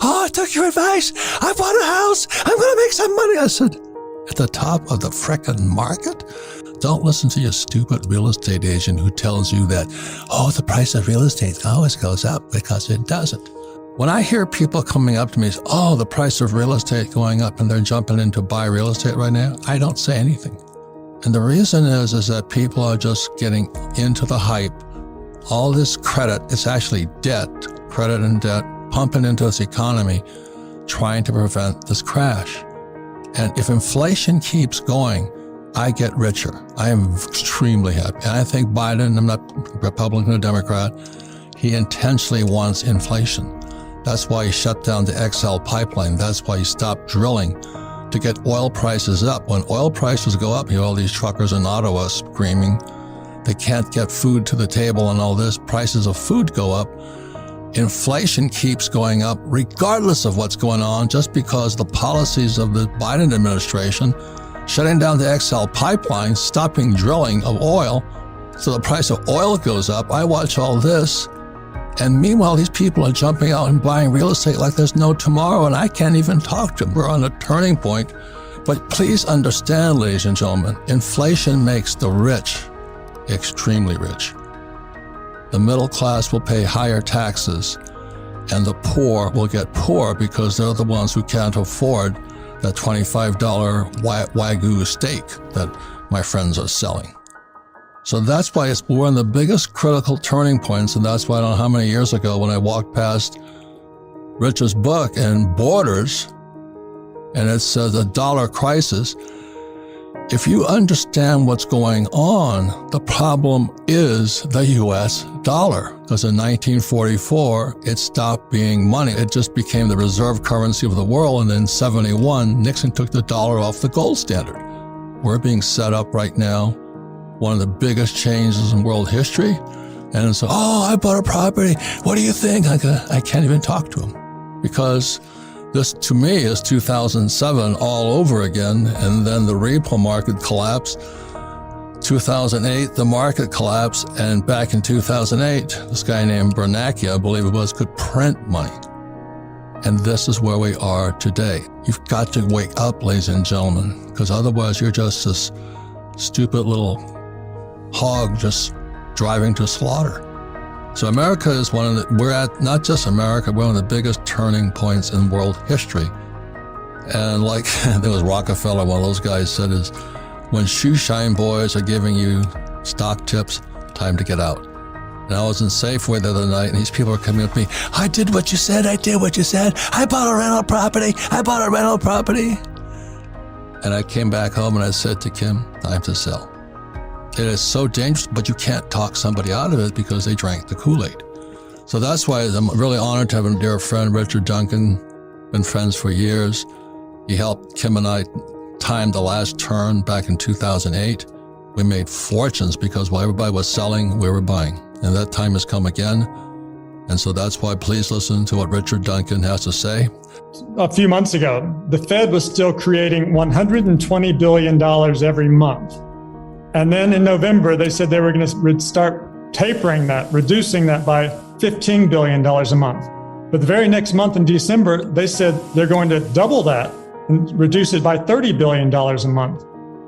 oh, I took your advice. I bought a house. I'm going to make some money. I said, at the top of the frickin' market? Don't listen to your stupid real estate agent who tells you that, oh, the price of real estate always goes up, because it doesn't. When I hear people coming up to me and say, oh, the price of real estate going up and they're jumping in to buy real estate right now, I don't say anything. And the reason is that people are just getting into the hype. All this credit, it's actually debt, credit and debt, pumping into this economy, trying to prevent this crash. And if inflation keeps going, I get richer. I am extremely happy. And I think Biden, I'm not Republican or Democrat, he intentionally wants inflation. That's why he shut down the XL pipeline. That's why he stopped drilling to get oil prices up. When oil prices go up, you know, all these truckers in Ottawa screaming, they can't get food to the table and all this, prices of food go up. Inflation keeps going up regardless of what's going on, just because the policies of the Biden administration, shutting down the XL pipeline, stopping drilling of oil, so the price of oil goes up. I watch all this, and meanwhile, these people are jumping out and buying real estate like there's no tomorrow, and I can't even talk to them. We're on a turning point. But please understand, ladies and gentlemen, inflation makes the rich extremely rich. The middle class will pay higher taxes, and the poor will get poor because they're the ones who can't afford that $25 Wagyu steak that my friends are selling. So that's why we're one of the biggest critical turning points, and that's why I don't know how many years ago when I walked past Richard's book and Borders, and it says a dollar crisis. If you understand what's going on, the problem is the U.S. dollar. Because in 1944, it stopped being money. It just became the reserve currency of the world. And in 71, Nixon took the dollar off the gold standard. We're being set up right now, one of the biggest changes in world history. And so, oh, I bought a property. What do you think? I can't even talk to him, because this, to me, is 2007 all over again, and then the repo market collapsed. 2008, the market collapsed, and back in 2008, this guy named Bernanke, I believe it was, could print money. And this is where we are today. You've got to wake up, ladies and gentlemen, because otherwise you're just this stupid little hog just driving to slaughter. So America is we're at, not just America, we're one of the biggest turning points in world history. And like there was Rockefeller, one of those guys said is, when shoeshine boys are giving you stock tips, time to get out. And I was in Safeway the other night, and these people are coming up to me, I did what you said, I did what you said, I bought a rental property, I bought a rental property. And I came back home and I said to Kim, time to sell. It is so dangerous, but you can't talk somebody out of it because they drank the Kool-Aid. So that's why I'm really honored to have a dear friend, Richard Duncan, been friends for years. He helped Kim and I time the last turn back in 2008. We made fortunes because while everybody was selling, we were buying. And that time has come again. And so that's why please listen to what Richard Duncan has to say. A few months ago, the Fed was still creating $120 billion every month. And then in November, they said they were going to start tapering that, reducing that by $15 billion a month. But the very next month in December, they said they're going to double that and reduce it by $30 billion a month.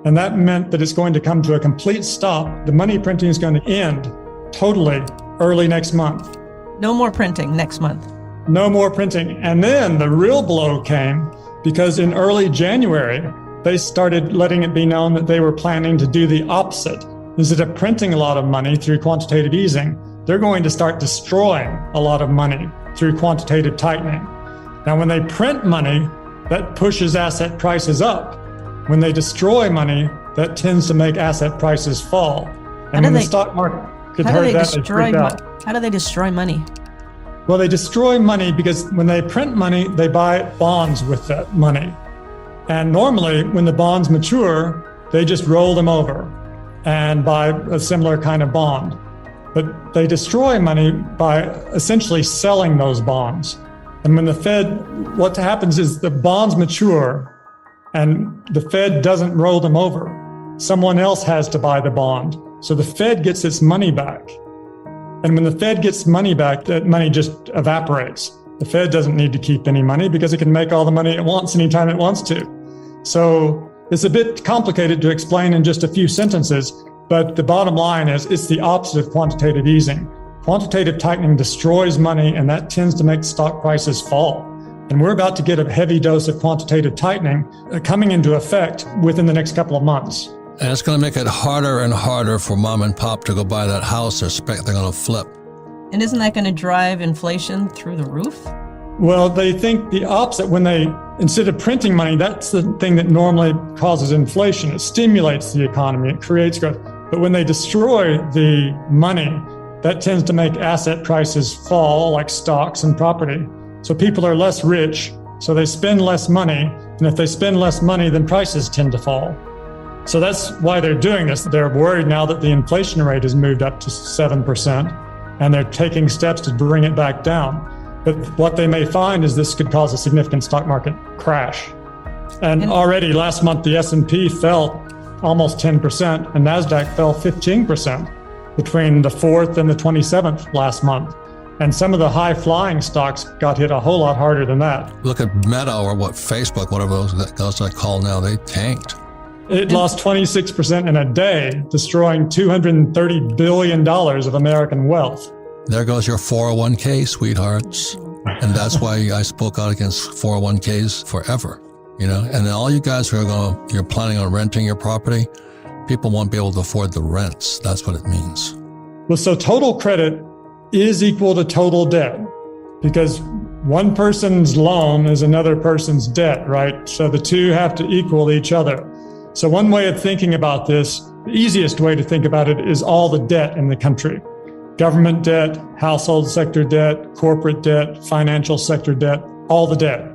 And that meant that it's going to come to a complete stop. The money printing is going to end totally early next month. No more printing next month. No more printing. And then the real blow came because in early January, they started letting it be known that they were planning to do the opposite. Instead of printing a lot of money through quantitative easing, they're going to start destroying a lot of money through quantitative tightening. Now, when they print money, that pushes asset prices up. When they destroy money, that tends to make asset prices fall. And when the stock market heard that, they freaked out. How do they destroy money? Well, they destroy money because when they print money, they buy bonds with that money. And normally, when the bonds mature, they just roll them over and buy a similar kind of bond. But they destroy money by essentially selling those bonds. And when the Fed, what happens is the bonds mature and the Fed doesn't roll them over. Someone else has to buy the bond. So the Fed gets its money back. And when the Fed gets money back, that money just evaporates. The Fed doesn't need to keep any money because it can make all the money it wants anytime it wants to. So it's a bit complicated to explain in just a few sentences, but the bottom line is it's the opposite of quantitative easing. Quantitative tightening destroys money, and that tends to make stock prices fall. And we're about to get a heavy dose of quantitative tightening coming into effect within the next couple of months. And it's going to make it harder and harder for mom and pop to go buy that house they're going to flip. And isn't that going to drive inflation through the roof? Well, they think the opposite. When they, instead of printing money, that's the thing that normally causes inflation. It stimulates the economy, it creates growth. But when they destroy the money, that tends to make asset prices fall, like stocks and property. So people are less rich, so they spend less money. And if they spend less money, then prices tend to fall. So that's why they're doing this. They're worried now that the inflation rate has moved up to 7%, and they're taking steps to bring it back down. But what they may find is this could cause a significant stock market crash. And already last month, the S&P fell almost 10%, and NASDAQ fell 15% between the 4th and the 27th last month. And some of the high-flying stocks got hit a whole lot harder than that. Look at Meta or Facebook, whatever those I call now, they tanked. It lost 26% in a day, destroying $230 billion of American wealth. There goes your 401k, sweethearts. And that's why I spoke out against 401ks forever, you know? And then all you guys who are you're planning on renting your property, people won't be able to afford the rents. That's what it means. Well, so total credit is equal to total debt, because one person's loan is another person's debt, right? So the two have to equal each other. So one way of thinking about this, the easiest way to think about it, is all the debt in the country. Government debt, household sector debt, corporate debt, financial sector debt, all the debt.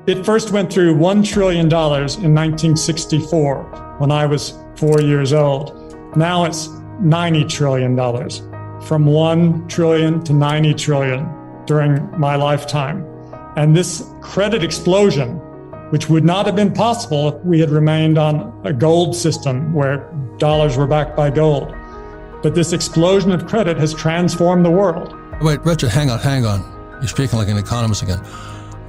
It first went through $1 trillion in 1964 when I was 4 years old. Now it's $90 trillion, from 1 trillion to 90 trillion during my lifetime. And this credit explosion, which would not have been possible if we had remained on a gold system where dollars were backed by gold. But this explosion of credit has transformed the world. Wait, Richard, hang on. You're speaking like an economist again.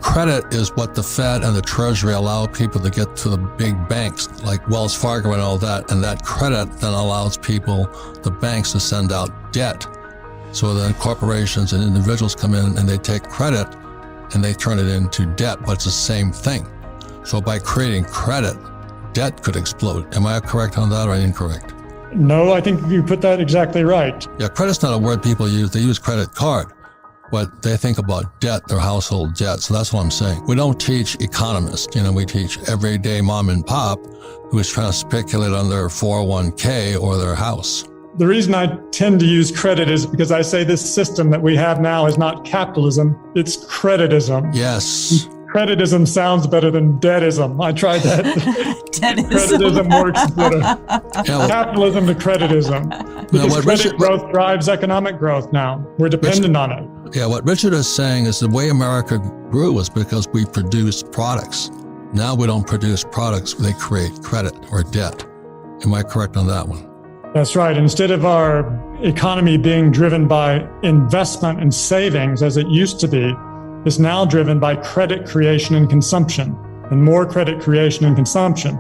Credit is what the Fed and the Treasury allow people to get to the big banks like Wells Fargo and all that. And that credit then allows people, the banks, to send out debt. So then corporations and individuals come in and they take credit and they turn it into debt, but it's the same thing. So by creating credit, debt could explode. Am I correct on that or incorrect? No, I think you put that exactly right. Yeah, credit's not a word people use. They use credit card. But they think about debt, their household debt. So that's what I'm saying. We don't teach economists. We teach everyday mom and pop who is trying to speculate on their 401k or their house. The reason I tend to use credit is because I say this system that we have now is not capitalism, it's creditism. Yes. Creditism sounds better than debtism. I tried that. Creditism works better. Yeah, capitalism to creditism. Because credit growth drives economic growth now. We're dependent on it. Yeah, what Richard is saying is the way America grew was because we produced products. Now we don't produce products, they create credit or debt. Am I correct on that one? That's right. Instead of our economy being driven by investment and savings as it used to be, it's now driven by credit creation and consumption, and more credit creation and consumption.